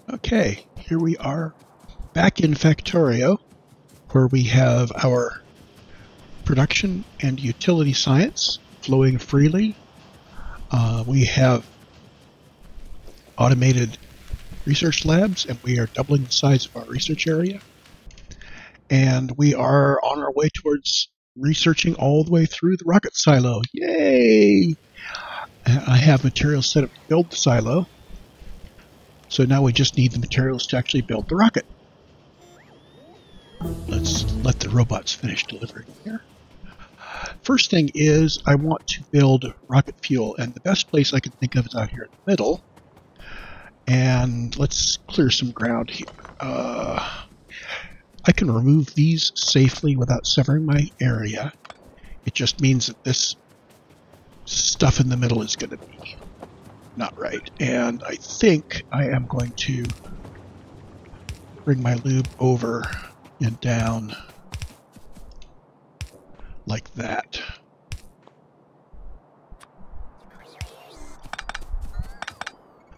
Okay, here we are back in Factorio, where we have our production and utility science flowing freely. We have automated research labs, and we are doubling the size of our research area. And we are on our way towards researching all the way through the rocket silo. Yay! I have materials set up to build the silo. So now we just need the materials to actually build the rocket. Let's let the robots finish delivering here. First thing is I want to build rocket fuel, and the best place I can think of is out here in the middle. And let's clear some ground here. I can remove these safely without severing my area. It just means that this stuff in the middle is going to be not right. And I think I am going to bring my lube over and down like that.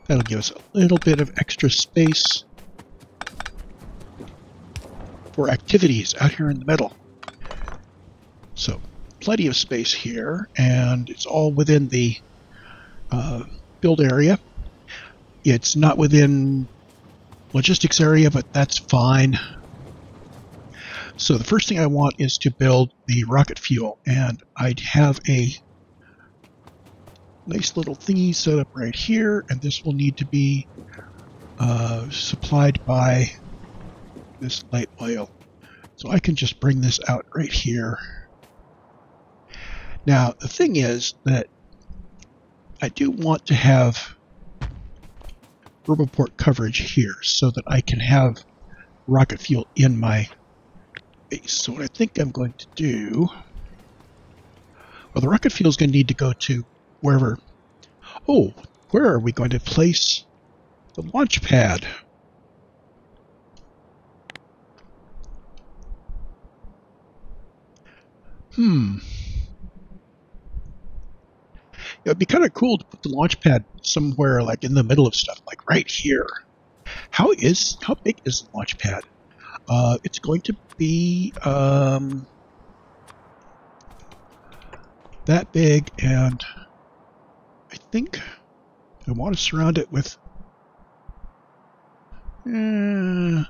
That'll give us a little bit of extra space for activities out here in the middle. So plenty of space here, and it's all within the build area. It's not within logistics area, but that's fine. So the first thing I want is to build the rocket fuel, and I'd have a nice little thingy set up right here, and this will need to be supplied by this light oil. So I can just bring this out right here. Now, the thing is that I do want to have Roboport coverage here so that I can have rocket fuel in my base. So what I think I'm going to do... Well, the rocket fuel is going to need to go to wherever... Oh, where are we going to place the launch pad? It would be kind of cool to put the launch pad somewhere like in the middle of stuff, like right here. How big is the launch pad? It's going to be that big, and I think I want to surround it with. Yeah,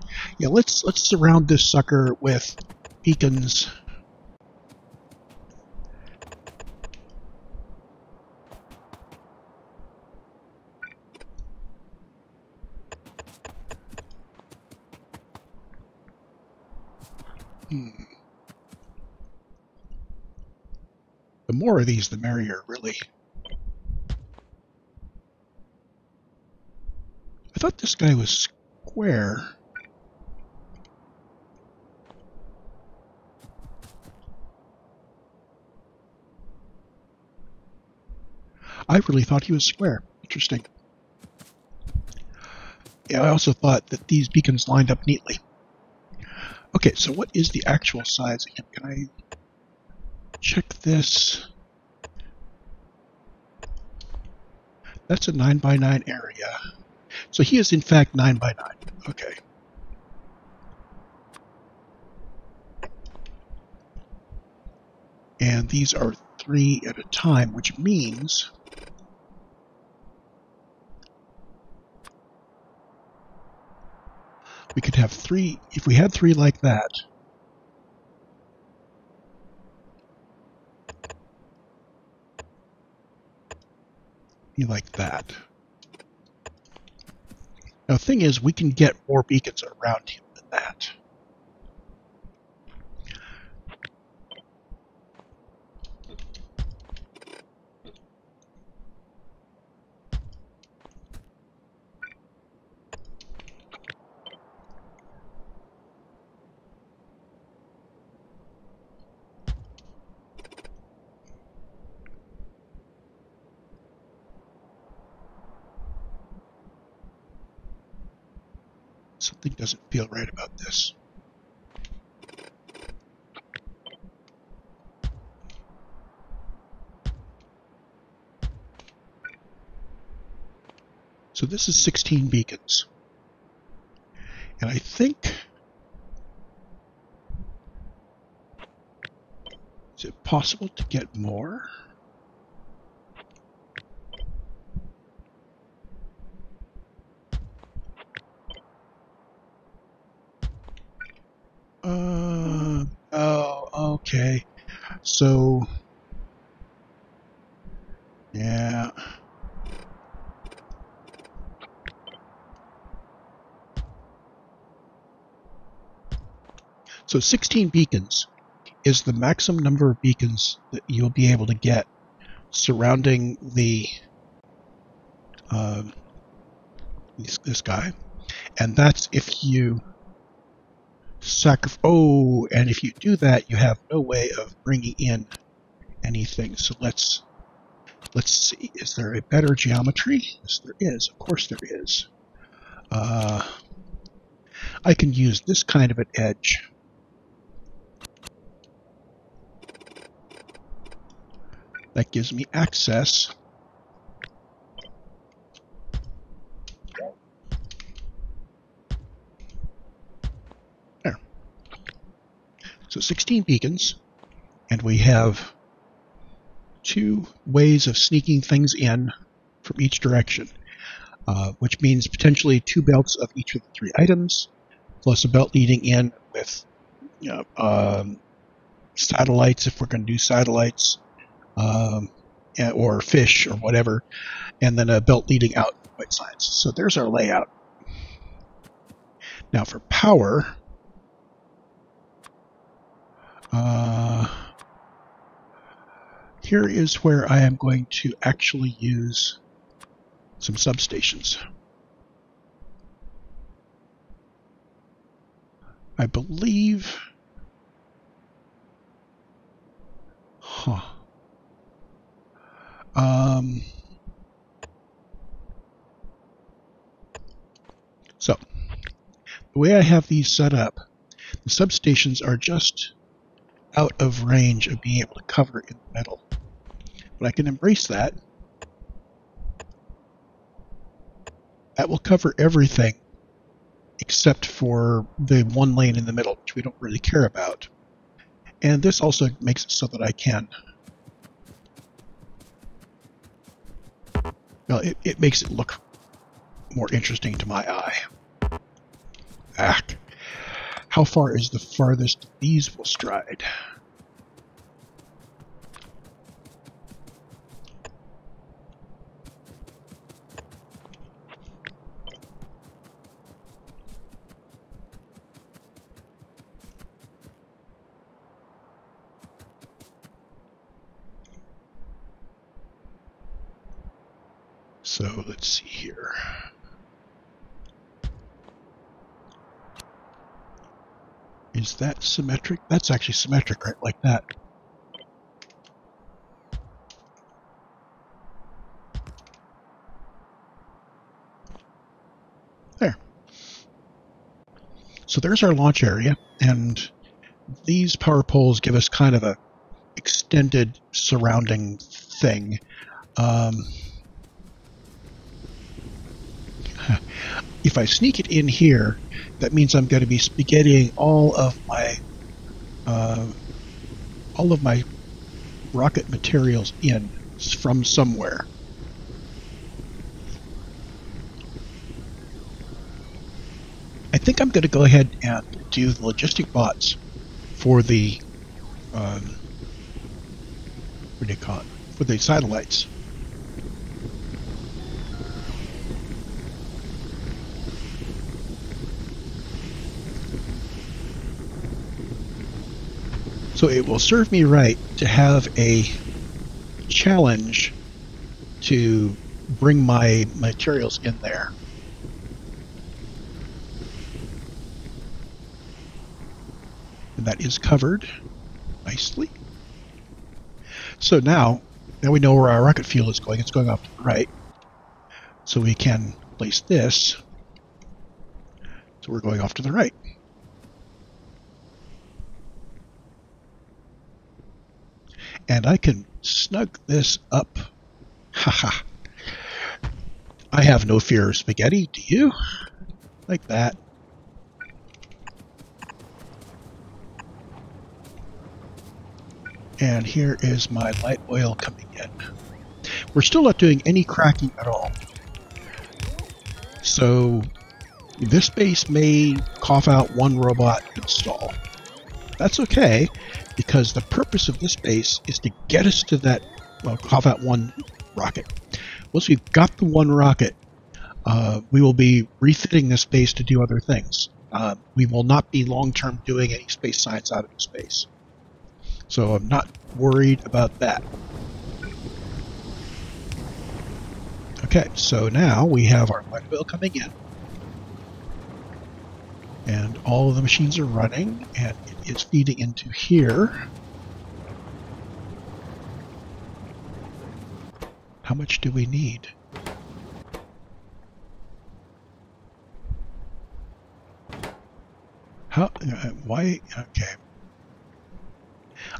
let's surround this sucker with beacons. The more of these, the merrier, really. I thought this guy was square. I really thought he was square. Interesting. Yeah, I also thought that these beacons lined up neatly. Okay, so what is the actual size again? Can I check this? That's a 9x9 area. So he is in fact 9x9. Okay. And these are 3 at a time, which means we could have 3. If we had 3 like that, be like that. Now, the thing is, we can get more beacons around him than that. Something doesn't feel right about this. So this is 16 beacons. And I think... Is it possible to get more? Oh, okay. So, yeah. So 16 beacons is the maximum number of beacons that you'll be able to get surrounding the this guy. And that's if you sacrifice. Oh, and if you do that, you have no way of bringing in anything. So let's see. Is there a better geometry? Yes, there is. Of course, there is. I can use this kind of an edge. That gives me access. There. So 16 beacons, and we have 2 ways of sneaking things in from each direction, which means potentially 2 belts of each of the 3 items, plus a belt leading in with satellites if we're going to do satellites, or fish or whatever, and then a belt leading out in White Science. So there's our layout. Now for power, here is where I am going to actually use some substations. I believe... Huh. So, the way I have these set up, the substations are just out of range of being able to cover in the middle. But I can embrace that. That will cover everything except for the 1 lane in the middle, which we don't really care about. And this also makes it so that I can... Well, it makes it look more interesting to my eye. How far is the farthest these will stride? So let's see here. Is that symmetric? That's actually symmetric, right? Like that. There. So there's our launch area, and these power poles give us kind of a extended surrounding thing. If I sneak it in here, that means I'm going to be getting all of my rocket materials in from somewhere. I think I'm going to go ahead and do the logistic bots for the what do you call it? For the satellites. So it will serve me right to have a challenge to bring my materials in there. And that is covered nicely. So now we know where our rocket fuel is going. It's going off to the right. So we can place this. So we're going off to the right. And I can snug this up. Haha. I have no fear of spaghetti, do you? Like that. And here is my light oil coming in. We're still not doing any cracking at all. So this base may cough out one robot install. That's okay, because the purpose of this base is to get us to that, well, cough out one rocket. Once we've got the one rocket, we will be refitting this base to do other things. We will not be long-term doing any space science out of space. So I'm not worried about that. Okay, so now we have our light oil coming in. And all of the machines are running, and it is feeding into here. How much do we need? How? Why? Okay.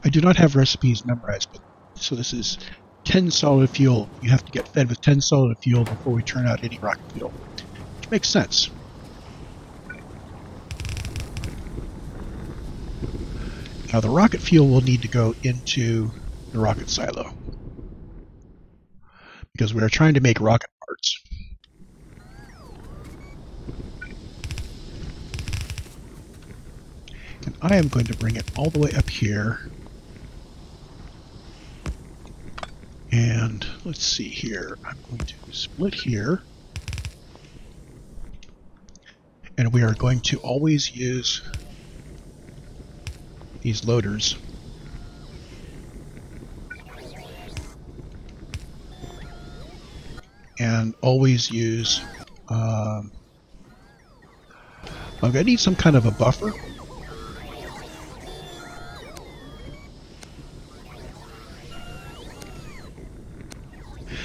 I do not have recipes memorized, but so this is 10 solid fuel. You have to get fed with 10 solid fuel before we turn out any rocket fuel, which makes sense. Now the rocket fuel will need to go into the rocket silo because we are trying to make rocket parts. And I am going to bring it all the way up here. And let's see here. I'm going to split here. And we are going to always use these loaders. And always use... I'm going to need some kind of a buffer.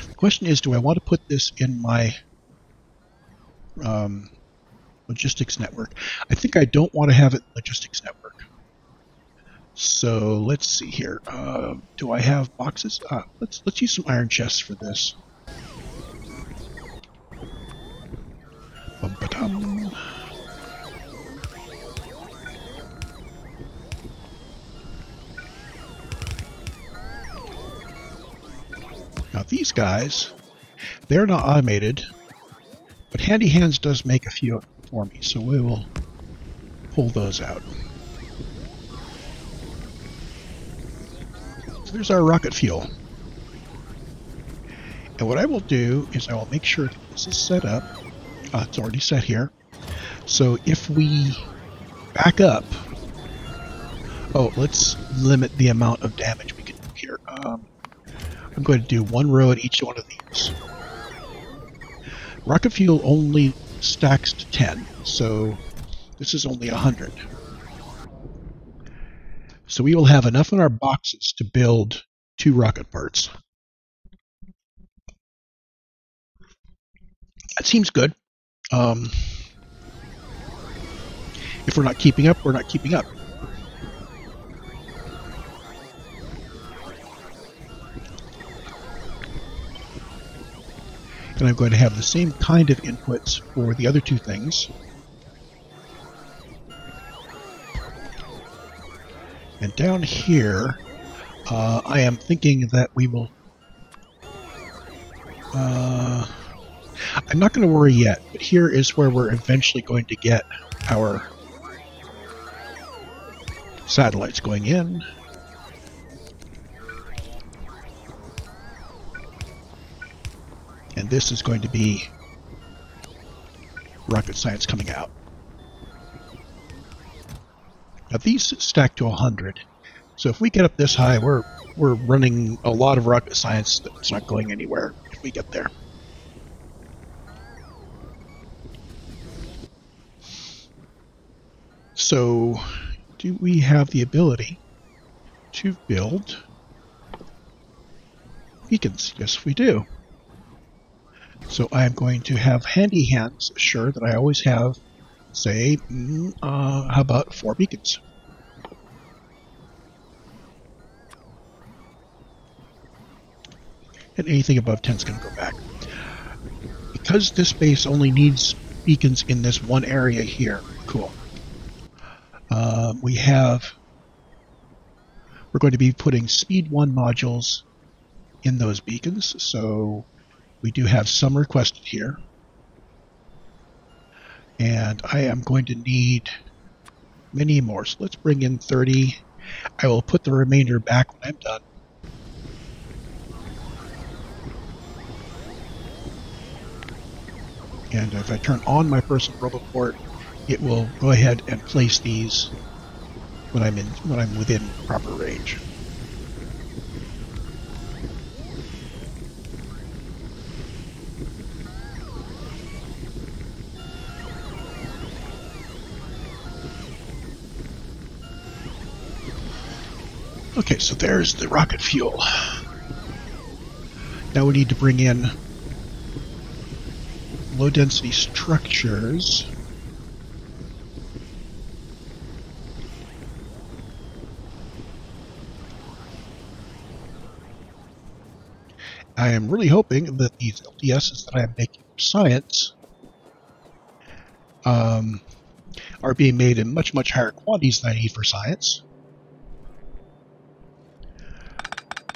The question is, do I want to put this in my logistics network? I think I don't want to have it in logistics network. So let's see here. Do I have boxes? Let's use some iron chests for this. Bum-ba-dum. Now these guys, they're not automated, but Handy Hands does make a few for me, so we will pull those out. So there's our rocket fuel. And what I will do is I will make sure that this is set up. It's already set here. So if we back up, let's limit the amount of damage we can do here. I'm going to do one row at each one of these. Rocket fuel only stacks to 10, so this is only 100. So we will have enough in our boxes to build 2 rocket parts. That seems good. If we're not keeping up, we're not keeping up. And I'm going to have the same kind of inputs for the other 2 things. And down here, I am thinking that we will... I'm not going to worry yet, but here is where we're eventually going to get our satellites going in. And this is going to be rocket science coming out. Now these stack to 100, so if we get up this high, we're running a lot of rocket science that's not going anywhere if we get there. So, do we have the ability to build beacons? Yes, we do. So I am going to have Handy Hands assure that I always have, say, how about 4 beacons? And anything above 10 is going to go back. Because this base only needs beacons in this one area here, cool. We have We're going to be putting Speed 1 modules in those beacons, so we do have some requested here. And I am going to need many more, so let's bring in 30. I will put the remainder back when I'm done. And if I turn on my personal Roboport, it will go ahead and place these when I'm within proper range. Okay, so there's the rocket fuel. Now we need to bring in low density structures. I am really hoping that these LDSs that I am making for science are being made in much, much higher quantities than I need for science.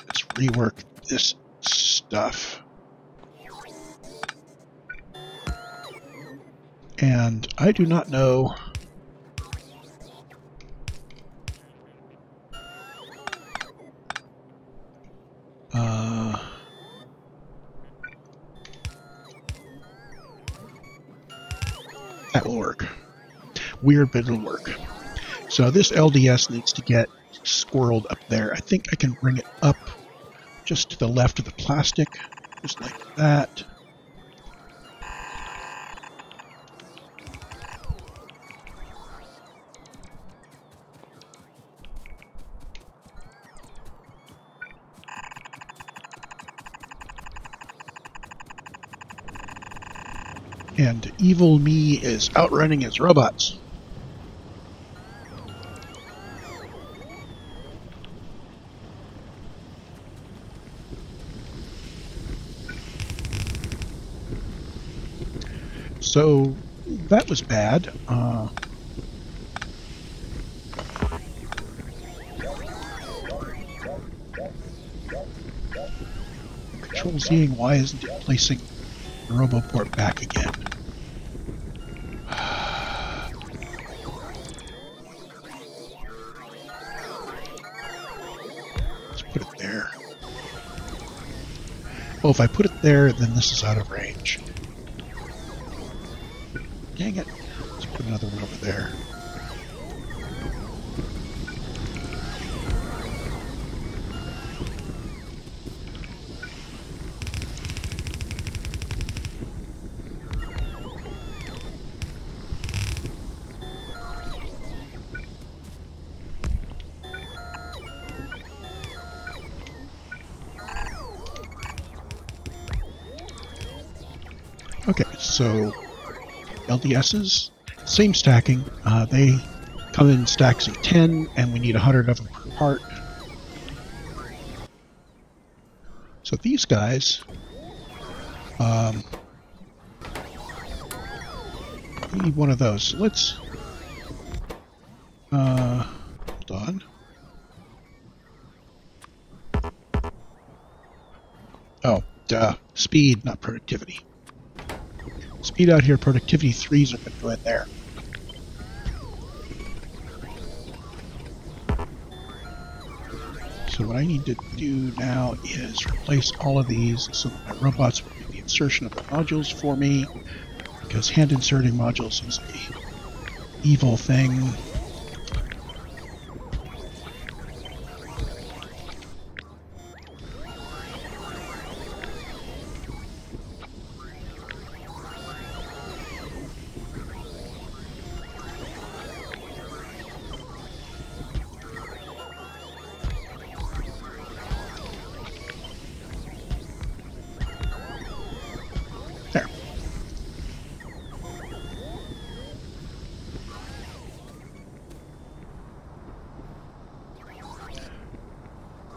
Let's rework this stuff. And I do not know that will work. Weird, but it'll work. So this LDS needs to get squirreled up there. I think I can bring it up just to the left of the plastic, just like that. And evil me is outrunning his robots. So that was bad. Control Zing, why isn't it placing the Roboport back again? Let's put it there. Oh, if I put it there, then this is out of range. Dang it. Let's put another one over there. Okay, so LDSs, same stacking. They come in stacks of 10, and we need 100 of them per part. So these guys, we need one of those. So let's, hold on. Oh, duh. Speed, not productivity. Speed out here, productivity 3s are going to go in there. So what I need to do now is replace all of these so that my robots will do the insertion of the modules for me, because hand inserting modules is a evil thing.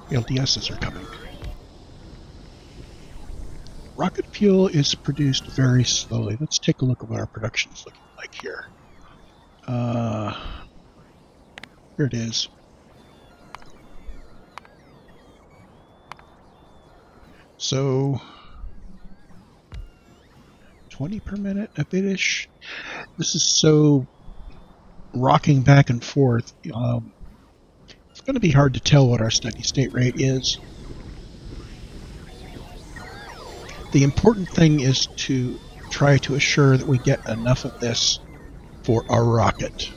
LDSs are coming. Rocket fuel is produced very slowly. Let's take a look at what our production is looking like here. Here it is. So 20 per minute, a bit-ish. This is so rocking back and forth. It's going to be hard to tell what our steady state rate is. The important thing is to try to assure that we get enough of this for our rocket.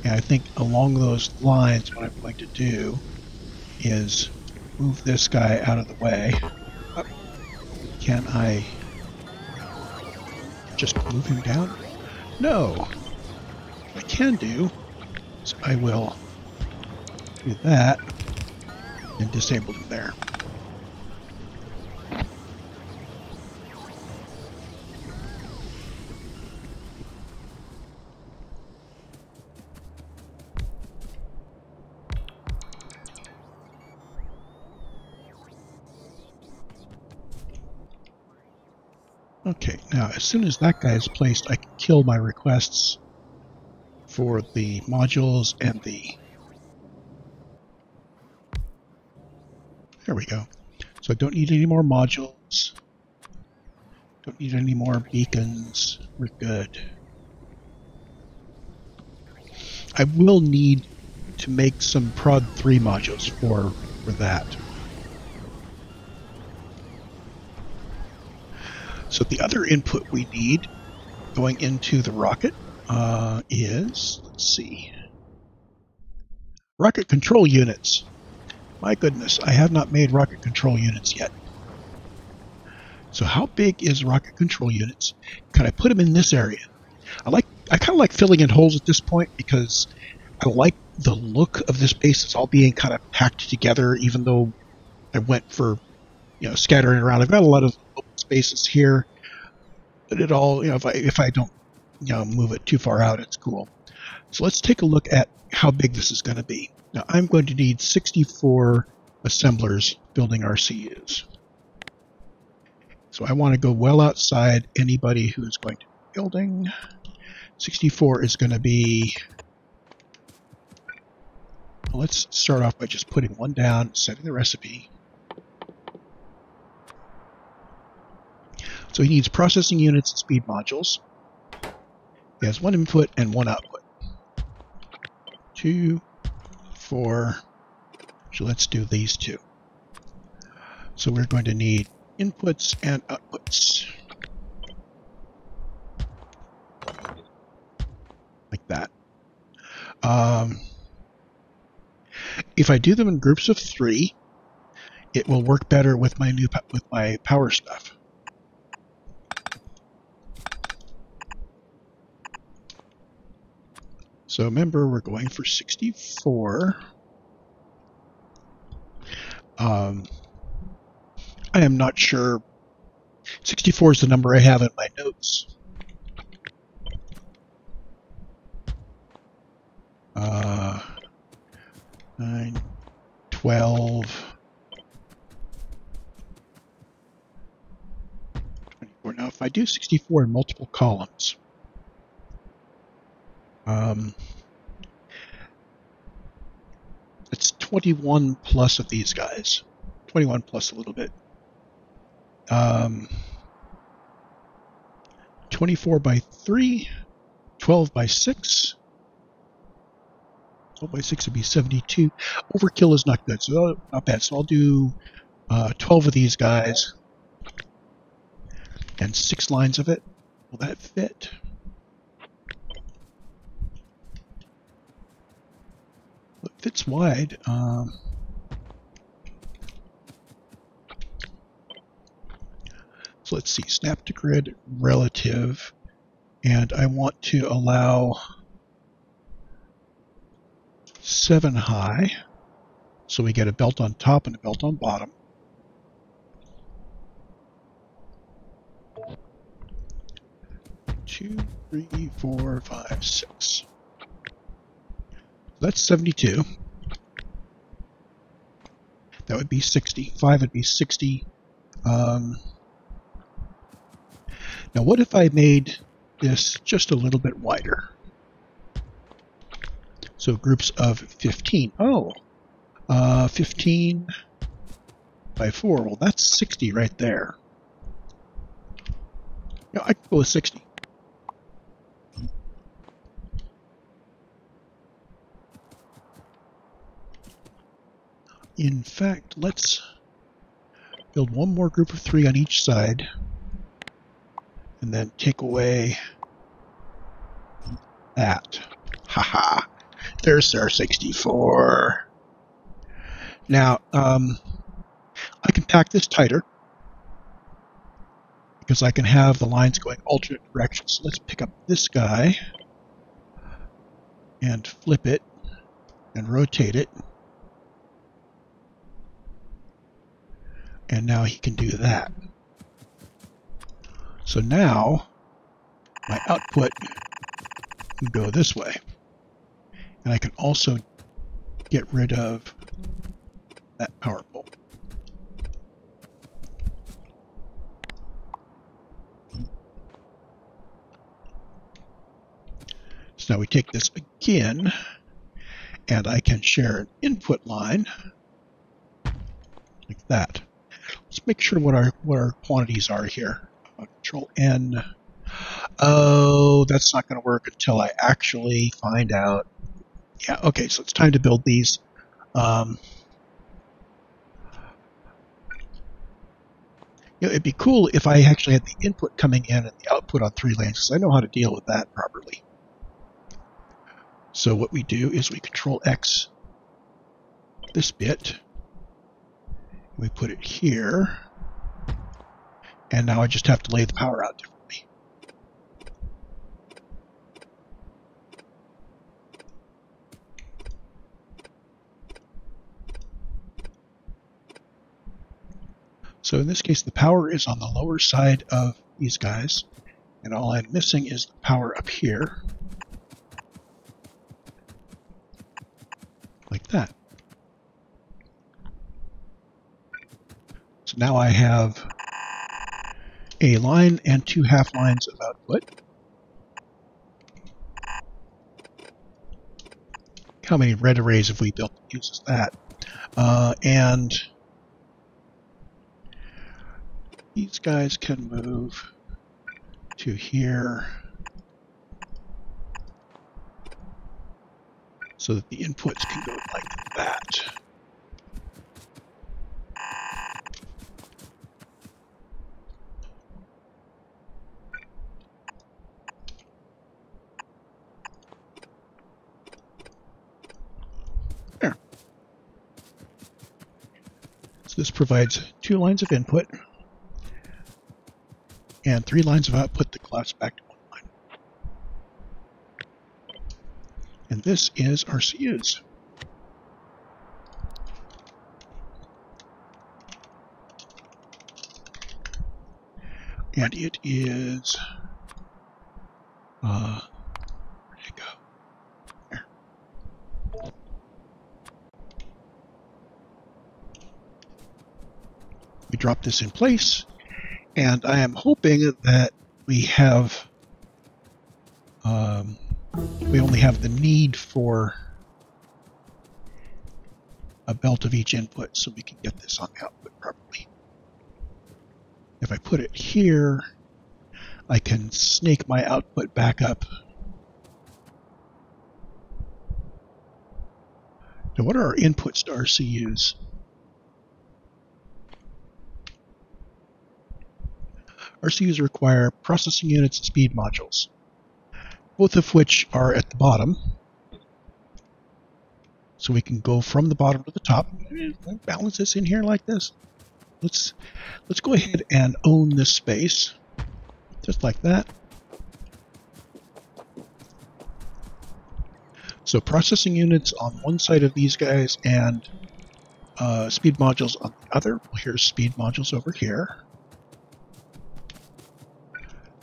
And I think along those lines, what I'm going to do is move this guy out of the way. Can I just move him down? No. What I can do is I will do that and disable him there. Okay, now as soon as that guy is placed, I can kill my requests for the modules and the... There we go. So I don't need any more modules. Don't need any more beacons. We're good. I will need to make some Prod 3 modules for that. So the other input we need going into the rocket is, let's see, rocket control units. My goodness, I have not made rocket control units yet. So how big is rocket control units? Can I put them in this area? I kind of like filling in holes at this point because I like the look of this base. It's all being kind of packed together, even though I went for, scattering around. I've got a lot of open spaces here, but it all, if I don't, move it too far out, it's cool. So let's take a look at how big this is going to be. Now I'm going to need 64 assemblers building RCUs. So I want to go well outside anybody who is going to be building. 64 is going to be... Well, let's start off by just putting one down, setting the recipe. So he needs processing units and speed modules. He has one input and one output. 2, 4. So let's do these two. So we're going to need inputs and outputs. Like that. If I do them in groups of 3, it will work better with my power stuff. So remember, we're going for 64. I am not sure. 64 is the number I have in my notes. 9, 12, 24. Now, if I do 64 in multiple columns, it's 21 plus of these guys. 21 plus a little bit. 24 by 3, 12 by 6. 12 by 6 would be 72. Overkill is not good, so not bad. So I'll do 12 of these guys and 6 lines of it. Will that fit? It fits wide. So let's see, snap to grid relative, and I want to allow 7 high, so we get a belt on top and a belt on bottom. Two, 3, 4, 5, 6. That's 72. That would be 60. 5 would be 60. Now what if I made this just a little bit wider? So groups of 15. 15. by 4. Well, that's 60 right there. Yeah, I can go with 60. In fact, let's build one more group of 3 on each side, and then take away that. Haha. There's our 64. Now, I can pack this tighter because I can have the lines going alternate directions. So let's pick up this guy and flip it and rotate it. And now he can do that. So now my output can go this way. And I can also get rid of that power pole. So now we take this again, and I can share an input line like that. Let's make sure what our quantities are here. Control N. Oh, that's not going to work until I actually find out. Yeah, okay, so it's time to build these. It'd be cool if I actually had the input coming in and the output on 3 lanes, because I know how to deal with that properly. So what we do is we Control X this bit. We put it here. And now I just have to lay the power out differently. So in this case, the power is on the lower side of these guys. And all I'm missing is the power up here. Like that. So now I have a line and 2 half lines of output. How many red arrays have we built that uses that? And these guys can move to here so that the inputs can go like that. There. So this provides 2 lines of input and 3 lines of output that collapse back to 1 line. And this is RCUs. And it is, where'd it go? There. We drop this in place, and I am hoping that we have, we only have the need for a belt of each input so we can get this on the output properly. If I put it here, I can snake my output back up. Now, what are our inputs to RCUs? RCUs require processing units and speed modules, both of which are at the bottom. So we can go from the bottom to the top. Balance this in here like this. Let's go ahead and own this space, just like that. So processing units on one side of these guys and speed modules on the other. Well, here's speed modules over here.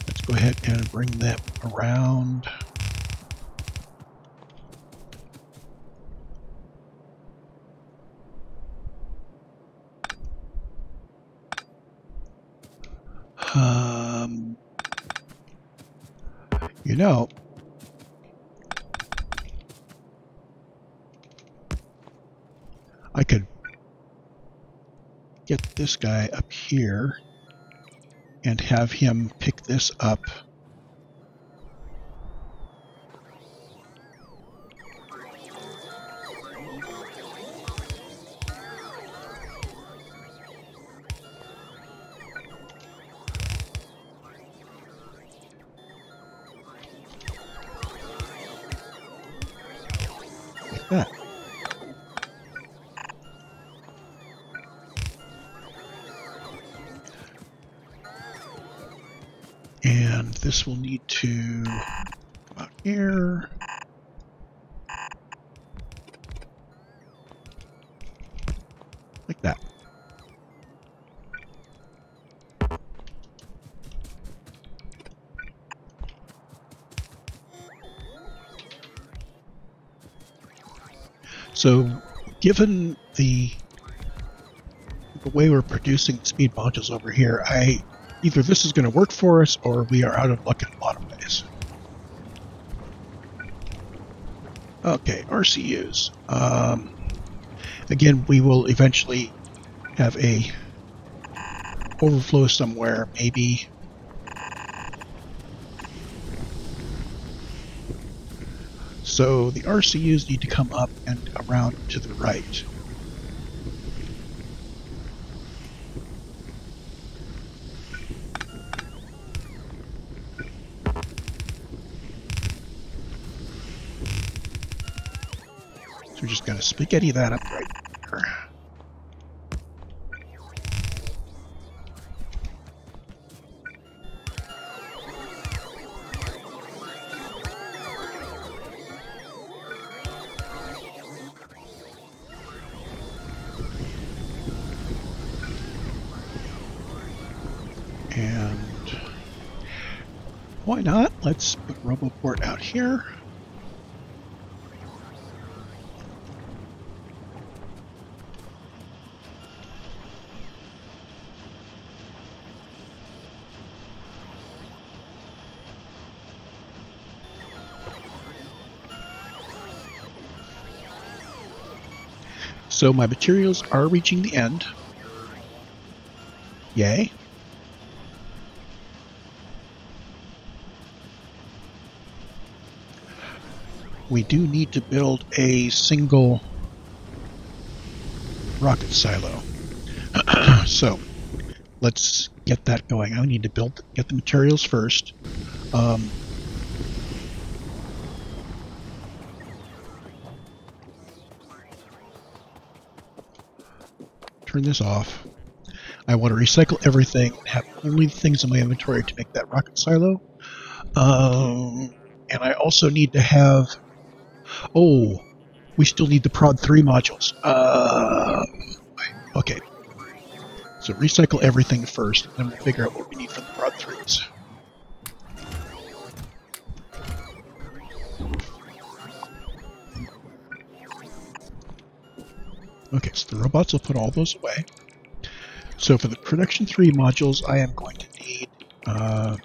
Let's go ahead and bring them around. You know, I could get this guy up here and have him pick this up. Like that. And this will need to come out here. Like that. So, given the way we're producing speed modules over here, either this is going to work for us, or we are out of luck in a lot of ways. Okay, RCUs. Again, we will eventually have a overflow somewhere, maybe. So the RCUs need to come up and around to the right. We're just going to spaghetti that up right there. And why not? Let's put RoboPort out here. So my materials are reaching the end. Yay. We do need to build a single rocket silo. So let's get that going. I need to get the materials first. Turn this off. I want to recycle everything and have only things in my inventory to make that rocket silo. And I also need to have... Oh, we still need the Prod 3 modules. Okay. So recycle everything first, and then we'll figure out what we need for the Prod 3s. Okay, so the robots will put all those away. So for the Production 3 modules, I am going to need... I'm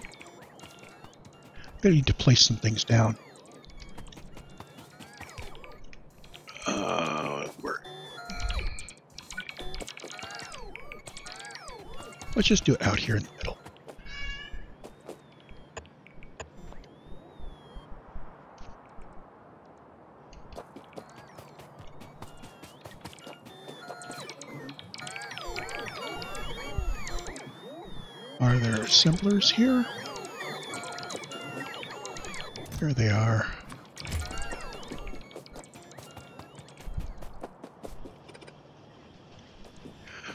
going to need to place some things down. Let's just do it out here in the middle. Are there assemblers here? There they are.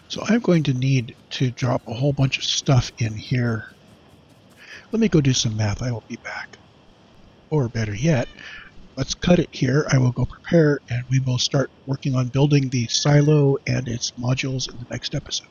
So I'm going to need to drop a whole bunch of stuff in here. Let me go do some math. I will be back. Or better yet, let's cut it here. I will go prepare, and we will start working on building the silo and its modules in the next episode.